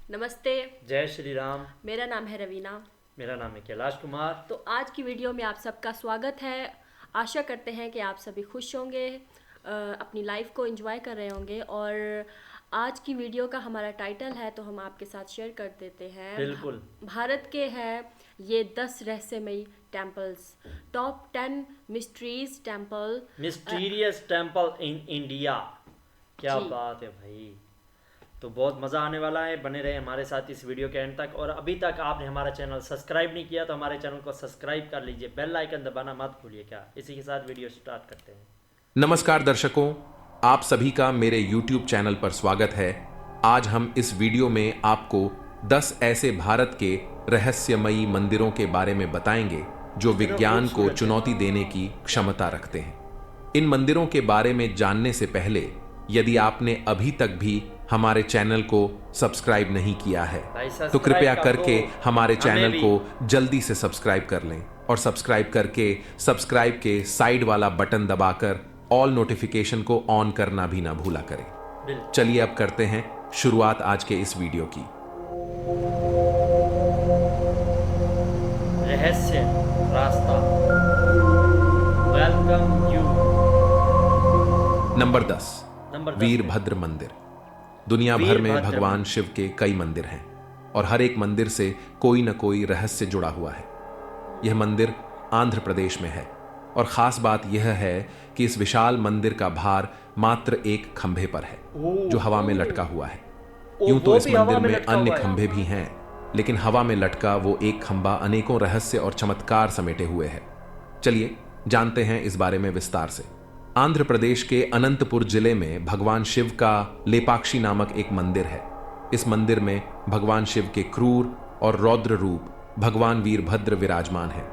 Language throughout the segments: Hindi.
नमस्ते। जय श्री राम। मेरा नाम है रवीना। मेरा नाम है कैलाश कुमार। तो आज की वीडियो में आप सबका स्वागत है। आशा करते हैं कि आप सभी खुश होंगे, अपनी लाइफ को एंजॉय कर रहे होंगे। और आज की वीडियो का हमारा टाइटल है तो हम आपके साथ शेयर कर देते हैं। बिल्कुल। भारत के हैं ये 10 रहस्यमयी temples, top 10 mysteries temple. Mysterious temple in India. क्या जी। बात है भाई। तो बहुत मज़ा आने वाला है, बने रहे हमारे साथ इस वीडियो के एंड तक। और अभी तक आपने हमारा चैनल सब्सक्राइब नहीं किया तो हमारे चैनल को सब्सक्राइब कर लीजिए, बेल आइकन दबाना मत भूलिए। क्या इसी के साथ वीडियो स्टार्ट करते हैं। नमस्कार दर्शकों, आप सभी का मेरे YouTube चैनल पर स्वागत है। आज हम इस वीडियो में आपको 10 ऐसे भारत के रहस्यमयी मंदिरों के बारे में बताएंगे जो विज्ञान को चुनौती देने की क्षमता रखते हैं। इन मंदिरों के बारे में जानने से पहले यदि आपने अभी तक भी हमारे चैनल को सब्सक्राइब नहीं किया है तो कृपया करके हमारे चैनल को जल्दी से सब्सक्राइब कर लें और सब्सक्राइब करके सब्सक्राइब के साइड वाला बटन दबाकर ऑल नोटिफिकेशन को ऑन करना भी ना भूला करें। चलिए अब करते हैं शुरुआत आज के इस वीडियो की। रहस्य रास्ता। Welcome you. नंबर 10, वीरभद्र मंदिर। दुनिया भर में भगवान शिव के कई मंदिर हैं और हर एक मंदिर से कोई न कोई रहस्य जुड़ा हुआ है। यह मंदिर आंध्र प्रदेश में है और खास बात यह है कि इस विशाल मंदिर का भार मात्र एक खंभे पर है जो हवा में लटका हुआ है। यूं तो इस मंदिर में अन्य खंभे भी हैं, लेकिन हवा में लटका वो एक खंभा अनेकों रहस्य और चमत्कार समेटे हुए है। चलिए जानते हैं इस बारे में विस्तार से। आंध्र प्रदेश के अनंतपुर जिले में भगवान शिव का लेपाक्षी नामक एक मंदिर है। इस मंदिर में भगवान शिव के क्रूर और रौद्र रूप भगवान वीरभद्र विराजमान है।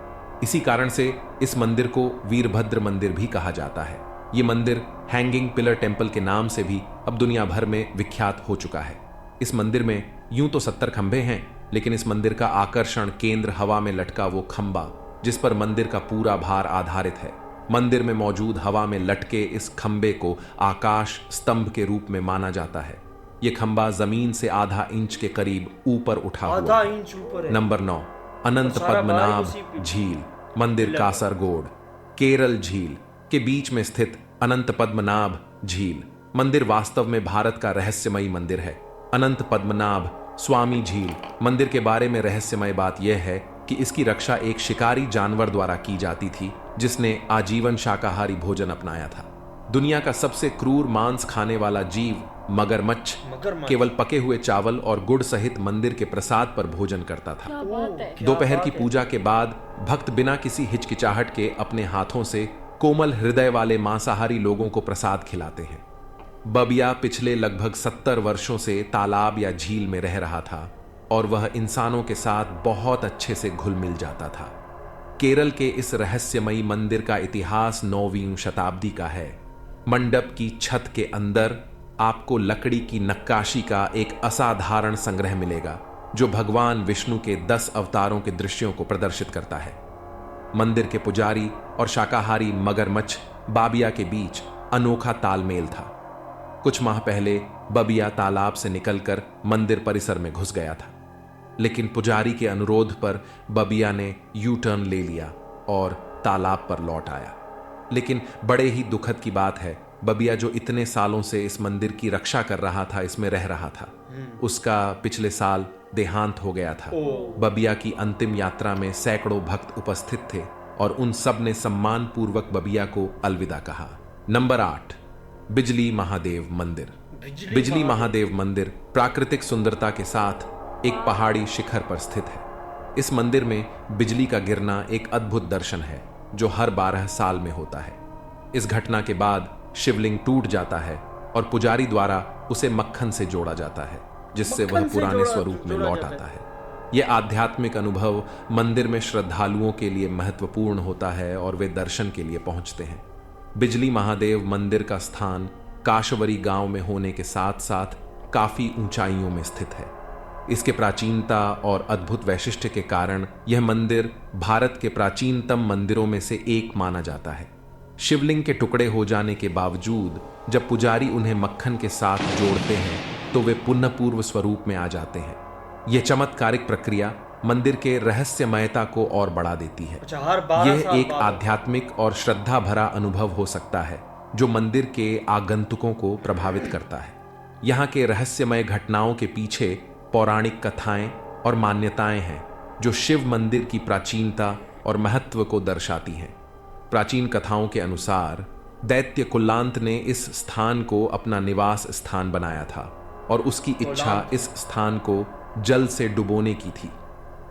इसी कारण से इस मंदिर को वीरभद्र मंदिर भी कहा जाता है। ये मंदिर हैंगिंग पिलर टेम्पल के नाम से भी अब दुनिया भर में विख्यात हो चुका है। इस मंदिर में यूं तो 70 खंभे हैं, लेकिन इस मंदिर का आकर्षण केंद्र हवा में लटका वो खंभा जिस पर मंदिर का पूरा भार आधारित है। मंदिर में मौजूद हवा में लटके इस खंबे को आकाश स्तंभ के रूप में माना जाता है। यह खंबा जमीन से आधा इंच के करीब ऊपर उठा हुआ है। नंबर 9, अनंत पद्मनाभ झील मंदिर, कासरगोड, केरल। झील के बीच में स्थित अनंत पद्मनाभ झील मंदिर वास्तव में भारत का रहस्यमयी मंदिर है। अनंत पद्मनाभ स्वामी झील मंदिर के बारे में रहस्यमय बात यह है कि इसकी रक्षा एक शिकारी जानवर द्वारा की जाती थी जिसने आजीवन शाकाहारी भोजन अपनाया था। दुनिया का सबसे क्रूर मांस खाने वाला जीव मगरमच्छ केवल पके हुए चावल और गुड़ सहित मंदिर के प्रसाद पर भोजन करता था। दोपहर की पूजा के बाद भक्त बिना किसी हिचकिचाहट के अपने हाथों से कोमल हृदय वाले मांसाहारी लोगों को प्रसाद खिलाते हैं। बबिया पिछले लगभग 70 वर्षों से तालाब या झील में रह रहा था और वह इंसानों के साथ बहुत अच्छे से घुल मिल जाता था। केरल के इस रहस्यमयी मंदिर का इतिहास 9वीं शताब्दी का है। मंडप की छत के अंदर आपको लकड़ी की नक्काशी का एक असाधारण संग्रह मिलेगा जो भगवान विष्णु के 10 अवतारों के दृश्यों को प्रदर्शित करता है। मंदिर के पुजारी और शाकाहारी मगरमच्छ बाबिया के बीच अनोखा तालमेल था। कुछ माह पहले बबिया तालाब से निकलकर मंदिर परिसर में घुस गया था, लेकिन पुजारी के अनुरोध पर बबिया ने यू टर्न ले लिया और तालाब पर लौट आया। लेकिन बड़े ही दुखद की बात है, बबिया जो इतने सालों से इस मंदिर की रक्षा कर रहा था, इसमें रह रहा था, उसका पिछले साल देहांत हो गया था। बबिया की अंतिम यात्रा में सैकड़ों भक्त उपस्थित थे और उन सब ने सम्मान पूर्वक बबिया को अलविदा कहा। नंबर 8, बिजली महादेव मंदिर। बिजली महादेव मंदिर प्राकृतिक सुंदरता के साथ एक पहाड़ी शिखर पर स्थित है। इस मंदिर में बिजली का गिरना एक अद्भुत दर्शन है जो हर 12 साल में होता है। इस घटना के बाद शिवलिंग टूट जाता है और पुजारी द्वारा उसे मक्खन से जोड़ा जाता है जिससे वह पुराने स्वरूप में लौट आता है। यह आध्यात्मिक अनुभव मंदिर में श्रद्धालुओं के लिए महत्वपूर्ण होता है और वे दर्शन के लिए पहुंचते हैं। बिजली महादेव मंदिर का स्थान काशवरी गांव में होने के साथ साथ काफी ऊंचाइयों में स्थित है। इसके प्राचीनता और अद्भुत वैशिष्ट्य के कारण यह मंदिर भारत के प्राचीनतम मंदिरों में से एक माना जाता है। शिवलिंग के टुकड़े हो जाने के बावजूद जब पुजारी उन्हें मक्खन के साथ जोड़ते हैं तो वे पुनः पूर्व स्वरूप में आ जाते हैं। यह चमत्कारिक प्रक्रिया मंदिर के रहस्यमयता को और बढ़ा देती है। अच्छा, हर 12 यह साल एक बाद आध्यात्मिक और श्रद्धा भरा अनुभव हो सकता है जो मंदिर के आगंतुकों को प्रभावित करता है। यहाँ के रहस्यमय घटनाओं के पीछे पौराणिक कथाएं और मान्यताएं हैं जो शिव मंदिर की प्राचीनता और महत्व को दर्शाती हैं। प्राचीन कथाओं के अनुसार दैत्य कुल्लांत ने इस स्थान को अपना निवास स्थान बनाया था और उसकी इच्छा इस स्थान को जल से डुबोने की थी।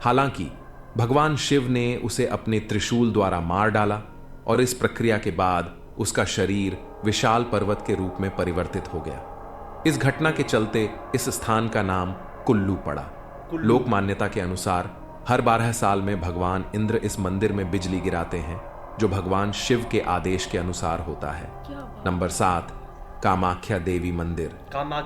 हालांकि भगवान शिव ने उसे अपने त्रिशूल द्वारा मार डाला और इस प्रक्रिया के बाद उसका शरीर विशाल पर्वत के रूप में परिवर्तित हो गया। इस घटना के चलते इस स्थान का नाम कुल्लू पड़ा। लोक मान्यता के अनुसार हर 12 साल में भगवान इंद्र इस मंदिर में बिजली गिराते हैं जो भगवान शिव के आदेश के अनुसार होता है। नंबर 7, कामाख्या देवी मंदिर।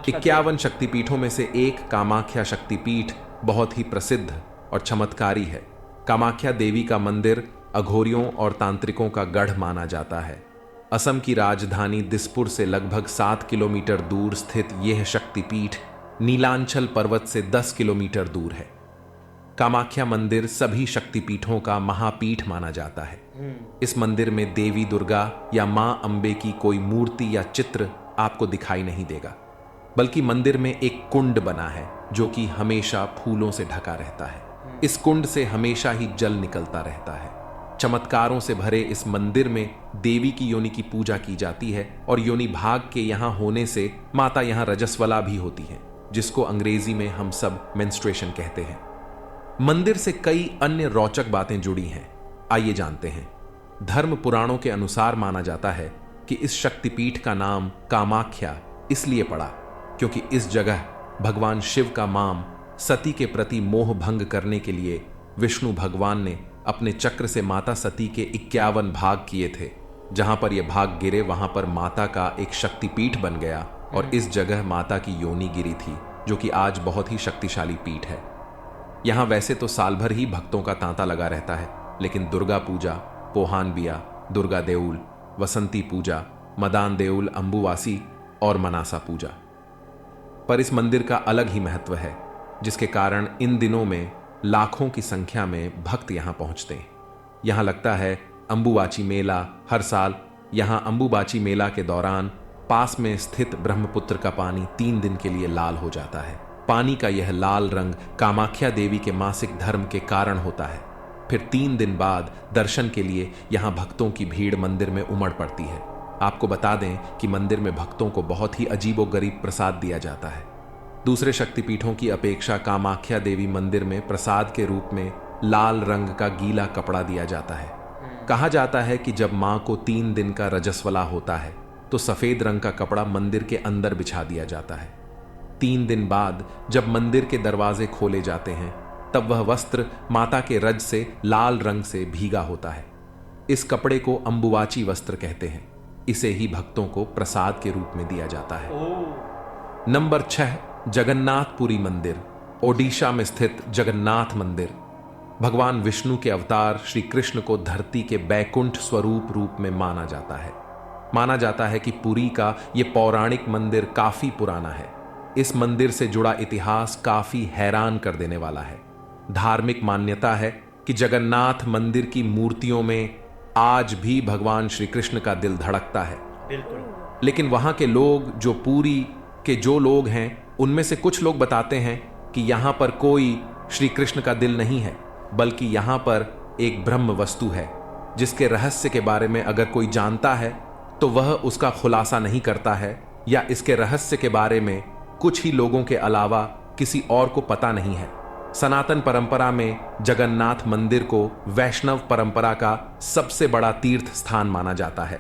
51 शक्तिपीठों में से एक कामाख्या शक्तिपीठ बहुत ही प्रसिद्ध और चमत्कारी है। कामाख्या देवी का मंदिर अघोरियों और तांत्रिकों का गढ़ माना जाता है। असम की राजधानी दिसपुर से लगभग 7 किलोमीटर दूर स्थित यह शक्तिपीठ नीलांचल पर्वत से 10 किलोमीटर दूर है। कामाख्या मंदिर सभी शक्तिपीठों का महापीठ माना जाता है। इस मंदिर में देवी दुर्गा या मां अंबे की कोई मूर्ति या चित्र आपको दिखाई नहीं देगा, बल्कि मंदिर में एक कुंड बना है जो कि हमेशा फूलों से ढका रहता है। इस कुंड से हमेशा ही जल निकलता रहता है। चमत्कारों से भरे इस मंदिर में देवी की योनि की पूजा की जाती है और योनि भाग के यहाँ होने से माता यहाँ रजस्वला भी होती है, जिसको अंग्रेजी में हम सब मेंस्ट्रुएशन कहते हैं। मंदिर से कई अन्य रोचक बातें जुड़ी हैं, आइए जानते हैं। धर्म पुराणों के अनुसार माना जाता है कि इस शक्तिपीठ का नाम कामाख्या इसलिए पड़ा क्योंकि इस जगह भगवान शिव का माम सती के प्रति मोह भंग करने के लिए विष्णु भगवान ने अपने चक्र से माता सती के 51 भाग किए थे। जहां पर यह भाग गिरे वहां पर माता का एक शक्तिपीठ बन गया और इस जगह माता की योनि गिरी थी, जो कि आज बहुत ही शक्तिशाली पीठ है। यहां वैसे तो साल भर ही भक्तों का तांता लगा रहता है, लेकिन दुर्गा पूजा, पोहान बिया, दुर्गा देउल, वसंती पूजा, मदान देउल, अंबुवासी और मनासा पूजा। पर इस मंदिर का अलग ही महत्व है, जिसके कारण इन दिनों में लाखों की संख्या में भक्त यहां पहुंचते हैं। यहां लगता है अंबुबाची मेला। हर साल यहां अंबुबाची मेला के दौरान पास में स्थित ब्रह्मपुत्र का पानी 3 दिन के लिए लाल हो जाता है। पानी का यह लाल रंग कामाख्या देवी के मासिक धर्म के कारण होता है। फिर 3 दिन बाद दर्शन के लिए यहां भक्तों की भीड़ मंदिर में उमड़ पड़ती है। आपको बता दें कि मंदिर में भक्तों को बहुत ही अजीबोगरीब प्रसाद दिया जाता है। दूसरे शक्तिपीठों की अपेक्षा कामाख्या देवी मंदिर में प्रसाद के रूप में लाल रंग का गीला कपड़ा दिया जाता है। कहा जाता है कि जब मां को 3 दिन का रजस्वला होता है तो सफेद रंग का कपड़ा मंदिर के अंदर बिछा दिया जाता है। 3 दिन बाद जब मंदिर के दरवाजे खोले जाते हैं तब वह वस्त्र माता के रज से लाल रंग से भीगा होता है। इस कपड़े को अंबुवाची वस्त्र कहते हैं। इसे ही भक्तों को प्रसाद के रूप में दिया जाता है। नंबर 6, जगन्नाथपुरी मंदिर। ओडिशा में स्थित जगन्नाथ मंदिर भगवान विष्णु के अवतार श्री कृष्ण को धरती के बैकुंठ स्वरूप रूप में माना जाता है। माना जाता है कि पुरी का यह पौराणिक मंदिर काफी पुराना है। इस मंदिर से जुड़ा इतिहास काफी हैरान कर देने वाला है। धार्मिक मान्यता है कि जगन्नाथ मंदिर की मूर्तियों में आज भी भगवान श्री कृष्ण का दिल धड़कता है। बिल्कुल। लेकिन वहां के लोग, जो पुरी के जो लोग हैं, उनमें से कुछ लोग बताते हैं कि यहां पर कोई श्री कृष्ण का दिल नहीं है, बल्कि यहां पर एक ब्रह्म वस्तु है जिसके रहस्य के बारे में अगर कोई जानता है तो वह उसका खुलासा नहीं करता है, या इसके रहस्य के बारे में कुछ ही लोगों के अलावा किसी और को पता नहीं है। सनातन परंपरा में जगन्नाथ मंदिर को वैष्णव परंपरा का सबसे बड़ा तीर्थ स्थान माना जाता है।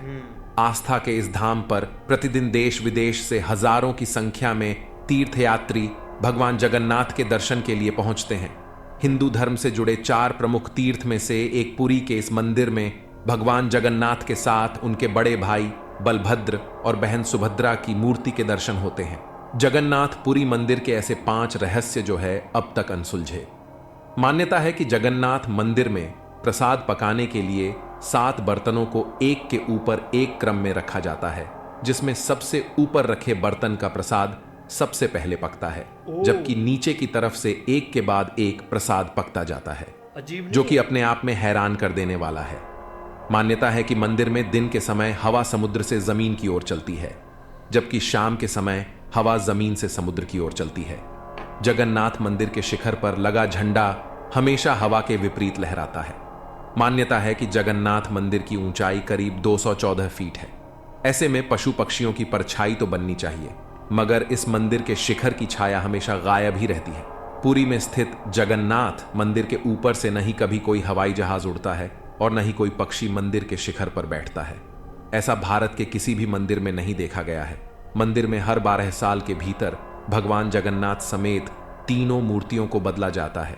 आस्था के इस धाम पर प्रतिदिन देश विदेश से हजारों की संख्या में तीर्थयात्री भगवान जगन्नाथ के दर्शन के लिए पहुंचते हैं। हिंदू धर्म से जुड़े 4 प्रमुख तीर्थ में से एक पुरी के इस मंदिर में भगवान जगन्नाथ के साथ उनके बड़े भाई बलभद्र और बहन सुभद्रा की मूर्ति के दर्शन होते हैं। जगन्नाथ पुरी मंदिर के ऐसे 5 रहस्य जो है अब तक अनसुलझे। मान्यता है कि जगन्नाथ मंदिर में प्रसाद पकाने के लिए 7 बर्तनों को एक के ऊपर एक क्रम में रखा जाता है, जिसमें सबसे ऊपर रखे बर्तन का प्रसाद सबसे पहले पकता है, जबकि नीचे की तरफ से एक के बाद एक प्रसाद पकता जाता है, अजीब जो नहीं कि है? अपने आप में हैरान कर देने वाला है। मान्यता है कि मंदिर में दिन के समय हवा समुद्र से जमीन की ओर चलती है, जबकि शाम के समय हवा जमीन से समुद्र की ओर चलती है। जगन्नाथ मंदिर के शिखर पर लगा झंडा हमेशा हवा के विपरीत लहराता है। मान्यता है कि जगन्नाथ मंदिर की ऊंचाई करीब 214 फीट है। ऐसे में पशु पक्षियों की परछाई तो बननी चाहिए, मगर इस मंदिर के शिखर की छाया हमेशा गायब ही रहती है। पुरी में स्थित जगन्नाथ मंदिर के ऊपर से नहीं कभी कोई हवाई जहाज उड़ता है और न ही कोई पक्षी मंदिर के शिखर पर बैठता है। ऐसा भारत के किसी भी मंदिर में नहीं देखा गया है। मंदिर में हर 12 साल के भीतर भगवान जगन्नाथ समेत तीनों मूर्तियों को बदला जाता है,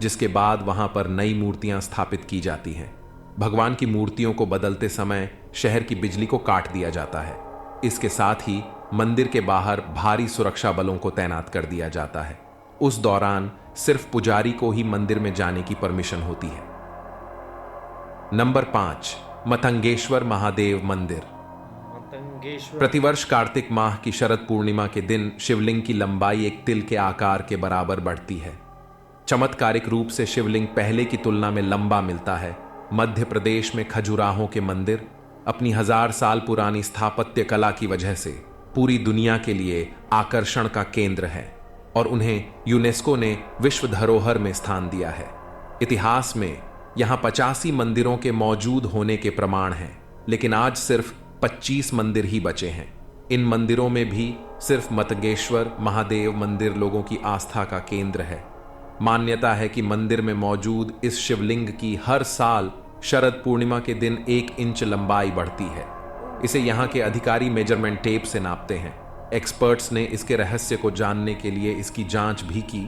जिसके बाद वहां पर नई मूर्तियां स्थापित की जाती हैं। भगवान की मूर्तियों को बदलते समय शहर की बिजली को काट दिया जाता है। इसके साथ ही मंदिर के बाहर भारी सुरक्षा बलों को तैनात कर दिया जाता है। उस दौरान सिर्फ पुजारी को ही मंदिर में जाने की परमिशन होती है। नंबर 5, मतंगेश्वर महादेव मंदिर। मतंगेश्वर। प्रतिवर्ष कार्तिक माह की शरद पूर्णिमा के दिन शिवलिंग की लंबाई एक तिल के आकार के बराबर बढ़ती है। चमत्कारिक रूप से शिवलिंग पहले की तुलना में लंबा मिलता है। मध्य प्रदेश में खजुराहों के मंदिर अपनी 1000 साल पुरानी स्थापत्य कला की वजह से पूरी दुनिया के लिए आकर्षण का केंद्र है और उन्हें यूनेस्को ने विश्व धरोहर में स्थान दिया है। इतिहास में यहां 85 मंदिरों के मौजूद होने के प्रमाण हैं, लेकिन आज सिर्फ 25 मंदिर ही बचे हैं। इन मंदिरों में भी सिर्फ मतंगेश्वर महादेव मंदिर लोगों की आस्था का केंद्र है। मान्यता है कि मंदिर में मौजूद इस शिवलिंग की हर साल शरद पूर्णिमा के दिन 1 इंच लंबाई बढ़ती है। इसे यहाँ के अधिकारी मेजरमेंट टेप से नापते हैं। एक्सपर्ट्स ने इसके रहस्य को जानने के लिए इसकी जांच भी की,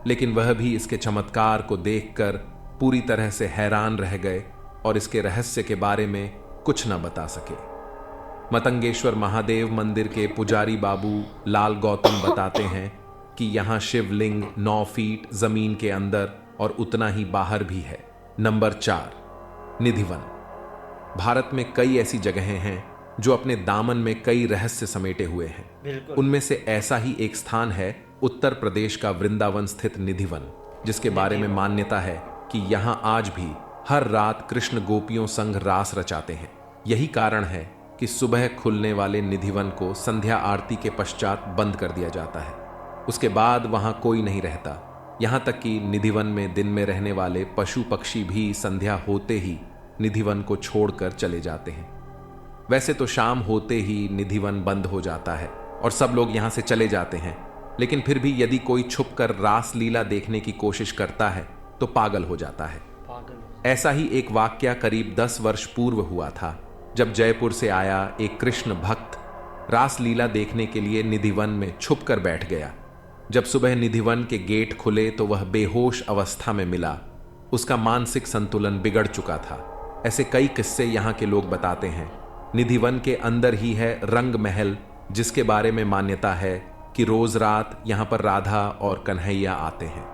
लेकिन वह भी इसके चमत्कार को देखकर पूरी तरह से हैरान रह गए और इसके रहस्य के बारे में कुछ न बता सके। मतंगेश्वर महादेव मंदिर के पुजारी बाबू लाल गौतम बताते हैं कि यहाँ शिवलिंग 9 फीट जमीन के अंदर और उतना ही बाहर भी है। नंबर 4, निधिवन। भारत में कई ऐसी जगहें हैं जो अपने दामन में कई रहस्य समेटे हुए हैं। बिल्कुल। उनमें से ऐसा ही एक स्थान है उत्तर प्रदेश का वृंदावन स्थित निधिवन, जिसके बारे में मान्यता है कि यहाँ आज भी हर रात कृष्ण गोपियों संग रास रचाते हैं। यही कारण है कि सुबह खुलने वाले निधिवन को संध्या आरती के पश्चात बंद कर दिया जाता है। उसके बाद वहां कोई नहीं रहता। यहां तक कि निधिवन में दिन में रहने वाले पशु पक्षी भी संध्या होते ही निधिवन को छोड़कर चले जाते हैं। वैसे तो शाम होते ही निधिवन बंद हो जाता है और सब लोग यहां से चले जाते हैं, लेकिन फिर भी यदि कोई छुपकर रास लीला देखने की कोशिश करता है तो पागल हो जाता है। ऐसा ही एक वाकया करीब 10 वर्ष पूर्व हुआ था, जब जयपुर से आया एक कृष्ण भक्त रास लीला देखने के लिए निधिवन में छुपकर बैठ गया। जब सुबह निधिवन के गेट खुले तो वह बेहोश अवस्था में मिला। उसका मानसिक संतुलन बिगड़ चुका था। ऐसे कई किस्से यहाँ के लोग बताते हैं। निधिवन के अंदर ही है रंग महल, जिसके बारे में मान्यता है कि रोज रात यहाँ पर राधा और कन्हैया आते हैं।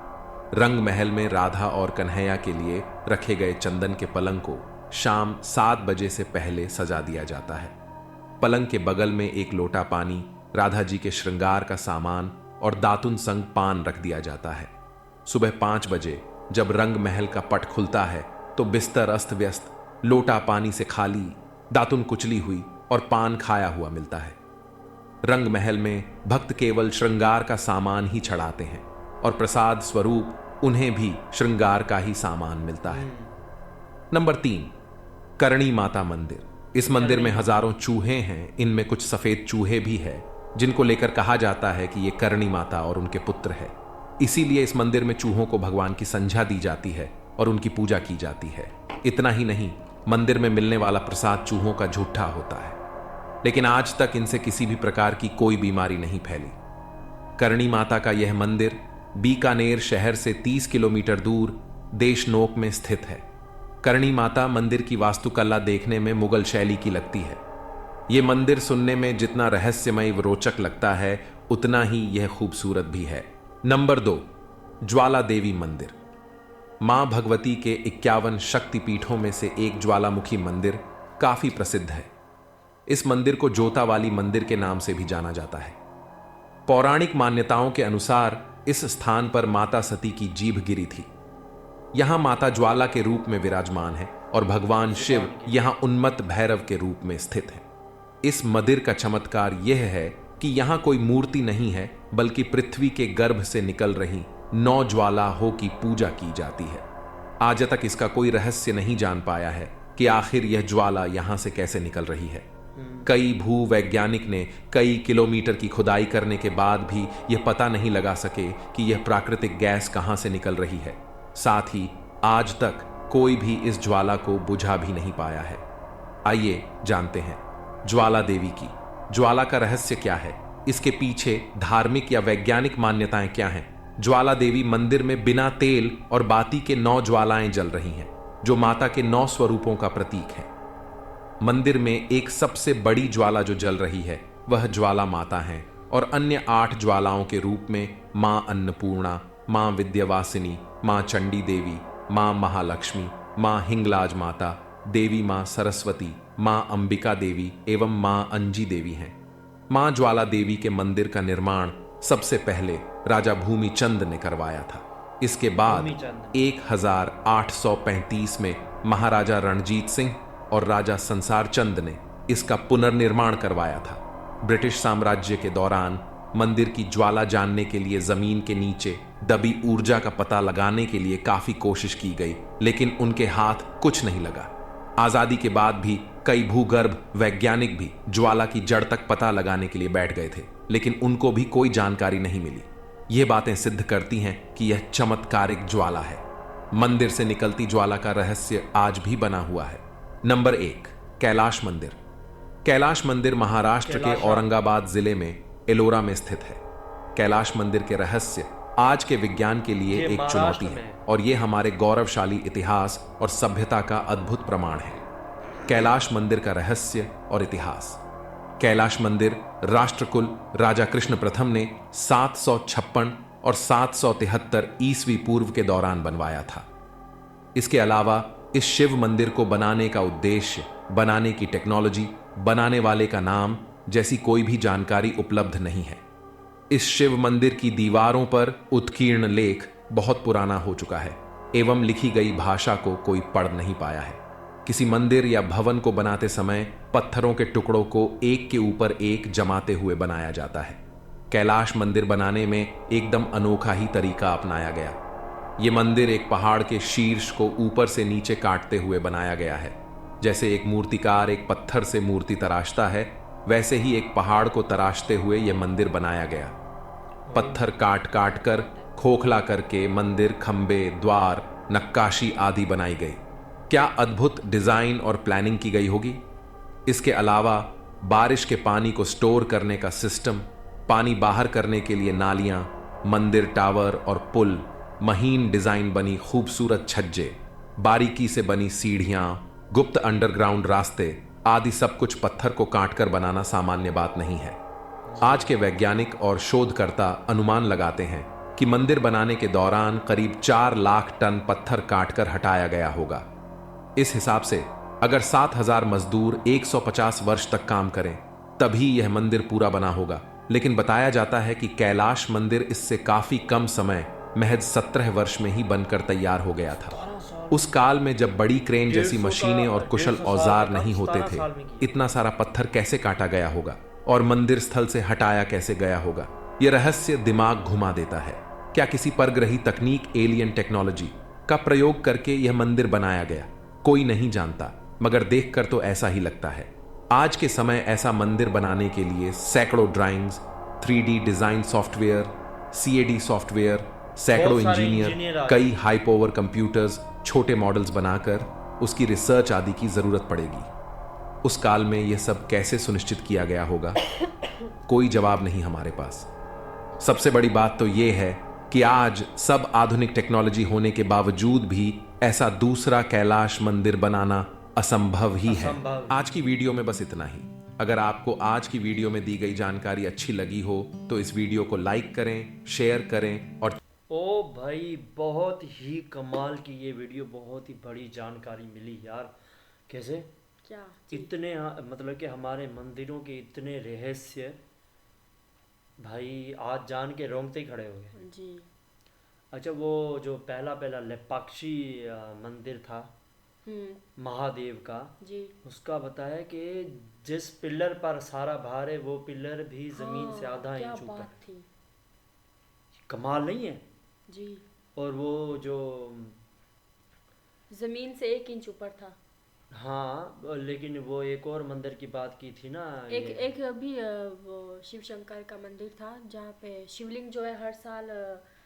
रंग महल में राधा और कन्हैया के लिए रखे गए चंदन के पलंग को शाम 7 बजे से पहले सजा दिया जाता है। पलंग के बगल में एक लोटा पानी, राधा जी के श्रृंगार का सामान और दातुन संग पान रख दिया जाता है। सुबह 5 बजे जब रंग महल का पट खुलता है तो बिस्तर अस्त व्यस्त, लोटा पानी से खाली, दातुन कुचली हुई और पान खाया हुआ मिलता है। रंग महल में भक्त केवल श्रृंगार का सामान ही चढ़ाते हैं और प्रसाद स्वरूप उन्हें भी श्रृंगार का ही सामान मिलता है। नंबर 3, करणी माता मंदिर। इस मंदिर में हजारों चूहे हैं। इनमें कुछ सफेद चूहे भी हैं, जिनको लेकर कहा जाता है कि ये करणी माता और उनके पुत्र है। इसीलिए इस मंदिर में चूहों को भगवान की संध्या दी जाती है और उनकी पूजा की जाती है। इतना ही नहीं, मंदिर में मिलने वाला प्रसाद चूहों का झूठा होता है, लेकिन आज तक इनसे किसी भी प्रकार की कोई बीमारी नहीं फैली। करणी माता का यह मंदिर बीकानेर शहर से 30 किलोमीटर दूर देशनोक में स्थित है। करणी माता मंदिर की वास्तुकला देखने में मुगल शैली की लगती है। यह मंदिर सुनने में जितना रहस्यमय व रोचक लगता है, उतना ही यह खूबसूरत भी है। नंबर 2, ज्वाला देवी मंदिर। मां भगवती के 51 शक्तिपीठों में से एक ज्वालामुखी मंदिर काफी प्रसिद्ध है। इस मंदिर को जोता वाली मंदिर के नाम से भी जाना जाता है। पौराणिक मान्यताओं के अनुसार इस स्थान पर माता सती की जीभ गिरी थी। यहां माता ज्वाला के रूप में विराजमान है और भगवान शिव यहां उन्मत्त भैरव के रूप में स्थित है। इस मंदिर का चमत्कार यह है कि यहां कोई मूर्ति नहीं है, बल्कि पृथ्वी के गर्भ से निकल रही 9 ज्वाला हो की पूजा की जाती है। आज तक इसका कोई रहस्य नहीं जान पाया है कि आखिर यह ज्वाला यहां से कैसे निकल रही है। कई भूवैज्ञानिक ने कई किलोमीटर की खुदाई करने के बाद भी यह पता नहीं लगा सके कि यह प्राकृतिक गैस कहां से निकल रही है। साथ ही आज तक कोई भी इस ज्वाला को बुझा भी नहीं पाया है। आइए जानते हैं ज्वाला देवी की। ज्वाला का रहस्य क्या है, इसके पीछे धार्मिक या वैज्ञानिक मान्यताएं क्या हैं। ज्वाला देवी मंदिर में बिना तेल और बाती के 9 ज्वालाएं जल रही हैं, जो माता के 9 स्वरूपों का प्रतीक है। मंदिर में एक सबसे बड़ी ज्वाला जो जल रही है वह ज्वाला माता है और अन्य 8 ज्वालाओं के रूप में मां अन्नपूर्णा, मां विद्यावासिनी, मां चंडी देवी, मां महालक्ष्मी, मां हिंगलाज माता, देवी मां सरस्वती, मां अंबिका देवी एवं मां अंजी देवी हैं। मां ज्वाला देवी के मंदिर का निर्माण सबसे पहले राजा भूमिचंद ने करवाया था। इसके बाद 1835 में महाराजा रणजीत सिंह और राजा संसार चंद ने इसका पुनर्निर्माण करवाया था। ब्रिटिश साम्राज्य के दौरान मंदिर की ज्वाला जानने के लिए जमीन के नीचे दबी ऊर्जा का पता लगाने के लिए काफी कोशिश की गई, लेकिन उनके हाथ कुछ नहीं लगा। आजादी के बाद भी कई भूगर्भ वैज्ञानिक भी ज्वाला की जड़ तक पता लगाने के लिए बैठ गए थे, लेकिन उनको भी कोई जानकारी नहीं मिली। ये बातें सिद्ध करती हैं कि यह चमत्कारिक ज्वाला है। मंदिर से निकलती ज्वाला का रहस्य आज भी बना हुआ है। नंबर 1, कैलाश मंदिर। कैलाश मंदिर महाराष्ट्र के औरंगाबाद जिले में एलोरा में स्थित है। कैलाश मंदिर के रहस्य आज के विज्ञान के लिए एक चुनौती है और ये हमारे गौरवशाली इतिहास और सभ्यता का अद्भुत प्रमाण है। कैलाश मंदिर का रहस्य और इतिहास। कैलाश मंदिर राष्ट्रकुल राजा कृष्ण प्रथम ने 756 और 773 ईस्वी पूर्व के दौरान बनवाया था। इसके अलावा इस शिव मंदिर को बनाने का उद्देश्य, बनाने की टेक्नोलॉजी, बनाने वाले का नाम जैसी कोई भी जानकारी उपलब्ध नहीं है। इस शिव मंदिर की दीवारों पर उत्कीर्ण लेख बहुत पुराना हो चुका है एवं लिखी गई भाषा को कोई पढ़ नहीं पाया है। किसी मंदिर या भवन को बनाते समय पत्थरों के टुकड़ों को एक के ऊपर एक जमाते हुए बनाया जाता है। कैलाश मंदिर बनाने में एकदम अनोखा ही तरीका अपनाया गया। ये मंदिर एक पहाड़ के शीर्ष को ऊपर से नीचे काटते हुए बनाया गया है। जैसे एक मूर्तिकार एक पत्थर से मूर्ति तराशता है, वैसे ही एक पहाड़ को तराशते हुए यह मंदिर बनाया गया। पत्थर काट काट कर खोखला करके मंदिर, खंबे, द्वार, नक्काशी आदि बनाई गई। क्या अद्भुत डिजाइन और प्लानिंग की गई होगी। इसके अलावा बारिश के पानी को स्टोर करने का सिस्टम, पानी बाहर करने के लिए नालियां, मंदिर टावर और पुल, महीन डिजाइन बनी खूबसूरत छज्जे, बारीकी से बनी सीढ़ियां, गुप्त अंडरग्राउंड रास्ते आदि सब कुछ पत्थर को काटकर बनाना सामान्य बात नहीं है। आज के वैज्ञानिक और शोधकर्ता अनुमान लगाते हैं कि मंदिर बनाने के दौरान करीब 4 लाख टन पत्थर काटकर हटाया गया होगा। इस हिसाब से अगर 7000 मजदूर 150 वर्ष तक काम करें तभी यह मंदिर पूरा बना होगा। लेकिन बताया जाता है कि कैलाश मंदिर इससे काफी कम समय, महज 17 वर्ष में ही बनकर तैयार हो गया था। उस काल में जब बड़ी क्रेन जैसी मशीनें और कुशल औजार नहीं होते थे, इतना सारा पत्थर कैसे काटा गया होगा और मंदिर स्थल से हटाया कैसे गया होगा। यह रहस्य दिमाग घुमा देता है। क्या किसी परग्रही तकनीक, एलियन टेक्नोलॉजी का प्रयोग करके यह मंदिर बनाया गया? कोई नहीं जानता, मगर देखकर तो ऐसा ही लगता है। आज के समय ऐसा मंदिर बनाने के लिए सैकड़ों drawings, 3D design software, CAD software, सैकड़ों इंजीनियर, कई हाई पावर कंप्यूटर्स, छोटे मॉडल्स बनाकर उसकी रिसर्च आदि की जरूरत पड़ेगी। उस काल में यह सब कैसे सुनिश्चित किया गया होगा, कोई जवाब नहीं हमारे पास। सबसे बड़ी बात तो यह है कि आज सब आधुनिक टेक्नोलॉजी होने के बावजूद भी ऐसा दूसरा कैलाश मंदिर बनाना असंभव ही है। आज की वीडियो में बस इतना ही। अगर आपको आज की वीडियो में दी गई जानकारी अच्छी लगी हो तो इस वीडियो को लाइक करें, शेयर करें और ओ भाई, बहुत ही कमाल की ये वीडियो, बहुत ही बड़ी जानकारी मिली यार। कैसे क्या इतने मतलब कि हमारे मंदिरों के इतने रहस्य भाई आज जान के रोंगटे ही खड़े हो गए। जी। अच्छा वो जो पहला पहला लेपाक्षी मंदिर था महादेव का, जी। उसका बताया कि जिस पिलर पर सारा भार है वो पिलर भी जमीन से आधा क्या इंच ऊपर। बात थी। कमाल नहीं है? जी। और वो जो जमीन से 1 इंच ऊपर था। हाँ लेकिन वो एक और मंदिर की बात की थी ना, एक अभी वो शिव शंकर का मंदिर था जहाँ पे शिवलिंग जो है हर साल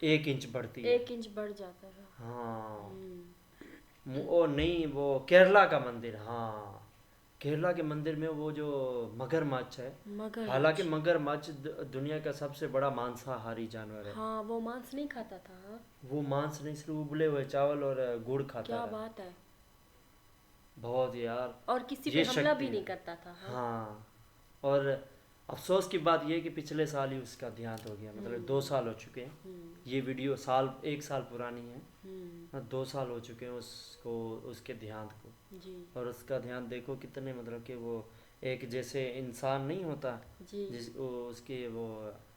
1 इंच बढ़ती है। 1 इंच बढ़ जाता था। हाँ ओ नहीं वो केरला का मंदिर, हाँ केरला के मंदिर में वो जो मगरमच्छ है, मगर हालांकि मगरमच्छ दुनिया का सबसे बड़ा मांसाहारी जानवर है। हाँ वो मांस नहीं खाता था। हाँ? वो मांस नहीं, सिर्फ उबले हुए चावल और गुड़ खाता क्या था। बात है। बहुत यार। और किसी पे ये हमला शक्ति भी है। नहीं करता था। हाँ? हाँ और अफसोस की बात ये है कि पिछले साल ही उसका देहांत हो गया, मतलब 2 साल हो चुके हैं। ये वीडियो 1 साल पुरानी है। 2 साल हो चुके हैं उसको, उसके देहांत को। जी। और उसका ध्यान देखो कितने, मतलब कि वो एक जैसे इंसान नहीं होता जी। उसके वो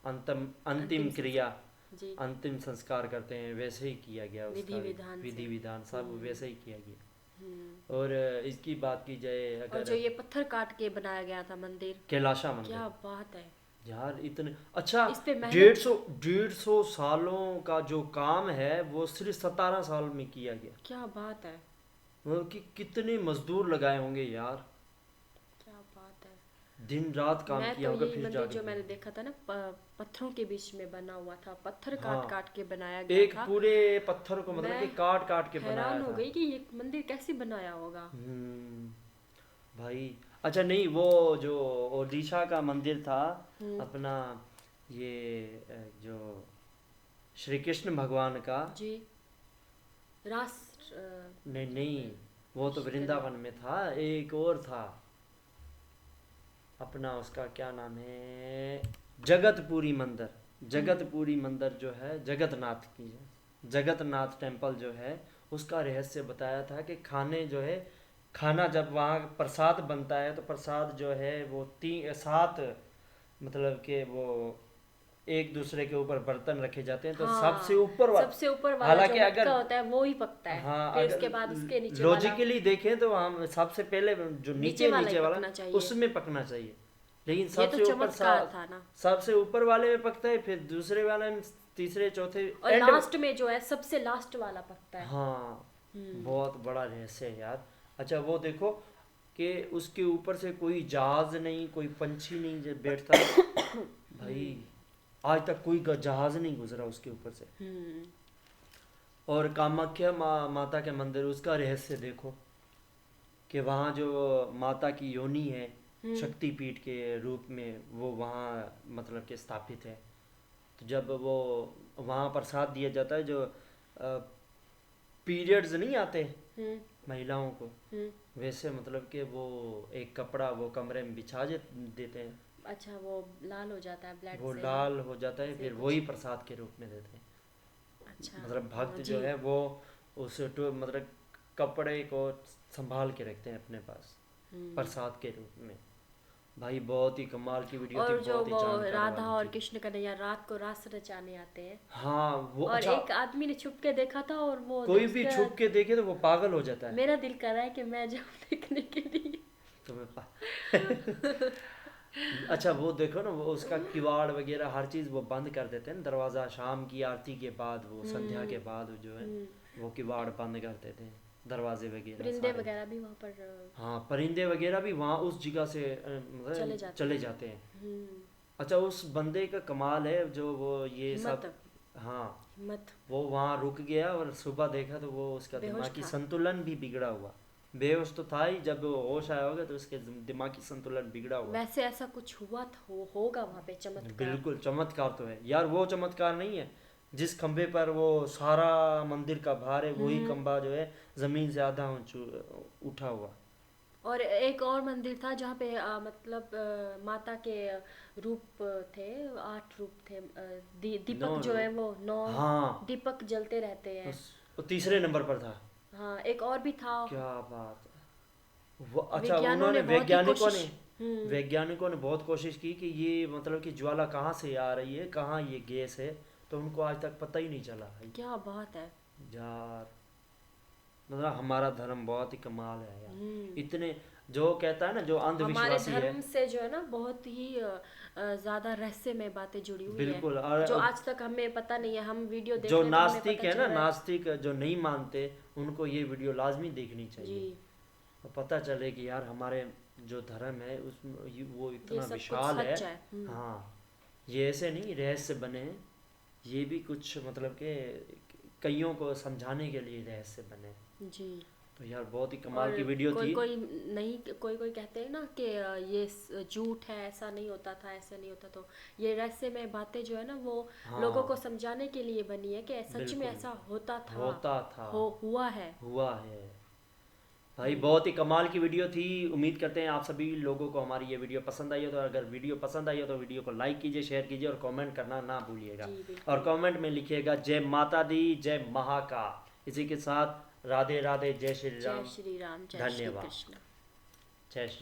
अंतिम क्रिया, जी। अंतिम संस्कार करते हैं, वैसे ही किया गया उसका विधि विधान सब वैसे ही किया गया। और इसकी बात की जाए और अगर जो ये पत्थर काट के बनाया गया था मंदिर, कैलाशा मंदिर, क्या बात है यार इतने अच्छा। इस पे मेहनत। 150 सालों का जो काम है वो सिर्फ 17 साल में किया गया। क्या बात है। मतलब कि कितने मजदूर लगाए होंगे यार, क्या बात है। दिन रात काम मैं किया तो होगा यही फिर मंदिर जाके। जो मैंने देखा था ना पत्थरों के बीच में बना हुआ था, पत्थर हाँ, काट काट के बनाया गया एक था। पूरे पत्थर को मतलब मैं कि काट काट के बनाया हैरान हो था। गई कि ये मंदिर कैसे बनाया होगा। भाई अच्छा नहीं वो जो ओडिशा का मंदिर था अपना, ये जो श्री कृष्ण भगवान का, जी। राष्ट्र नहीं वो तो वृंदावन में था, एक और था अपना, उसका क्या नाम है, जगतपुरी मंदिर। जगतपुरी मंदिर जो है जगन्नाथ की है, जगन्नाथ टेम्पल जो है उसका रहस्य बताया था कि खाने जो है, खाना जब वहाँ प्रसाद बनता है तो प्रसाद जो है वो 7 मतलब कि वो एक दूसरे के ऊपर बर्तन रखे जाते हैं, तो हाँ, सबसे ऊपर वाला, सबसे ऊपर वाला हालांकि जो अगर मटका होता है वो ही पकता है। हाँ फिर अगर उसके बाद उसके नीचे वाला लॉजिकली देखें तो हम सबसे पहले जो नीचे वाला ही नीचे वाला पकना चाहिए। उसमें पकना चाहिए, लेकिन ये तो सबसे ऊपर चमत्कार था ना। सबसे ऊपर वाले में पकता है, फिर दूसरे वाले में, तीसरे चौथे और एंड लास्ट में जो है सबसे लास्ट वाला पकता है। हाँ बहुत बड़ा रहस्य है यार। अच्छा वो देखो कि उसके ऊपर से कोई जहाज नहीं, कोई पंछी नहीं जो बैठता भाई आज तक कोई जहाज नहीं गुजरा उसके ऊपर से। और कामाख्या माता के मंदिर, उसका रहस्य देखो कि वहाँ जो माता की योनि है शक्तिपीठ के रूप में वो वहाँ मतलब कि स्थापित है। तो जब वो वहाँ प्रसाद दिया जाता है, जो पीरियड्स नहीं आते महिलाओं को, वैसे मतलब कि वो एक कपड़ा वो कमरे में बिछा देते हैं। अच्छा वो लाल हो जाता है ब्लड वो से। लाल हो जाता है, फिर वही प्रसाद के रूप में देते हैं। अच्छा मतलब भक्त जो है वो उस मतलब कपड़े को संभाल के रखते हैं अपने पास प्रसाद के रूप में। भाई बहुत ही कमाल की वीडियो थी, और जो बहुत ही वो जानकारी राधा वाली और थी। कृष्ण कन्हैया रात को रास रचाने आते हैं। हाँ वो और अच्छा, एक आदमी ने छुप के देखा था और वो कोई भी उसका- छुप के देखे तो वो पागल हो जाता है। मेरा दिल कर रहा है कि मैं जाऊँ देखने के लिए। तुम्हें अच्छा वो देखो ना, वो उसका किवाड़ वगैरह हर चीज वो बंद कर देते हैं ना, दरवाजा शाम की आरती के बाद, वो संध्या के बाद जो है वो किवाड़ बंद कर देते हैं, दरवाजे वगैरह परिंदे सारे। वगैरह भी वहाँ पर हाँ परिंदे वगैरह भी वहाँ उस जगह से मतलब चले जाते हैं। अच्छा उस बंदे का कमाल है जो वो ये सब, हाँ हिम्मत। वो वहाँ रुक गया और सुबह देखा तो वो उसका दिमागी संतुलन भी बिगड़ा हुआ, बेहोश तो था ही, जब वो होश आया होगा तो उसके दिमागी संतुलन बिगड़ा हुआ। वैसे ऐसा कुछ हुआ होगा वहाँ पे चमत्कार। बिल्कुल चमत्कार तो है यार, वो चमत्कार नहीं है जिस खंबे पर वो सारा मंदिर का भार है, वही खंबा जो है जमीन से आधा उठा हुआ। और एक और मंदिर था जहाँ पे मतलब माता के रूप थे, 8 रूप थे। दीपक जो है वो 9 हाँ दीपक जलते रहते हैं। वो तीसरे नंबर पर था। हाँ एक और भी था। क्या बात है वो। अच्छा विज्ञानों उन्होंने ने बहुत ही वैज्ञानिकों ने वैज्ञानिकों ने बहुत कोशिश की कि ये मतलब कि ज्वाला कहाँ से आ रही है, कहाँ ये गैस है, तो उनको आज तक पता ही नहीं चला है। क्या बात है यार मतलब हमारा धर्म बहुत ही कमाल है यार। इतने जो कहता है ना, जो हमारे अंधविश्वासी है, धर्म से जो है ना बहुत ही ज्यादा रहस्यमय बातें जुड़ी हुई बिल्कुल। है और जो आज तक हमें पता नहीं है। हम वीडियो देख जो रहे हैं तो हमें नास्तिक पता है चल ना, रहा है। नास्तिक जो नहीं मानते, उनको ये वीडियो लाजमी देखनी चाहिए। जी तो पता चले कि यार हमारे जो धर्म है उसमें वो ये इतना सब कुछ विशाल है। सच है। हाँ, ये ऐसे नहीं रहस्य बने हैं, ये भी कुछ मतलब के कईयों को समझाने के लिए रहस्य बने। जी। तो यार बहुत ही कमाल और की वीडियो कोई थी। कोई नहीं, कोई कोई कहते हैं ना कि ये झूठ है, ऐसा नहीं होता था, ऐसा नहीं होता। तो ये रहस्यमय बातें जो है ना वो हाँ, लोगों को समझाने के लिए बनी है कि सच में बिल्कुल ऐसा होता था, होता था, हुआ है। हुआ है। भाई बहुत ही कमाल की वीडियो थी। उम्मीद करते हैं आप सभी लोगों को हमारी ये वीडियो पसंद आई हो। तो अगर वीडियो पसंद आई हो तो वीडियो को लाइक कीजिए, शेयर कीजिए और कमेंट करना ना भूलिएगा। जी, बिल्कुल। और कमेंट में लिखिएगा जय माता दी, जय महाकाल। इसी के साथ राधे राधे, जय श्री जय राम, श्री राम, जय श्री धन्यवाद, कृष्ण। जय श्री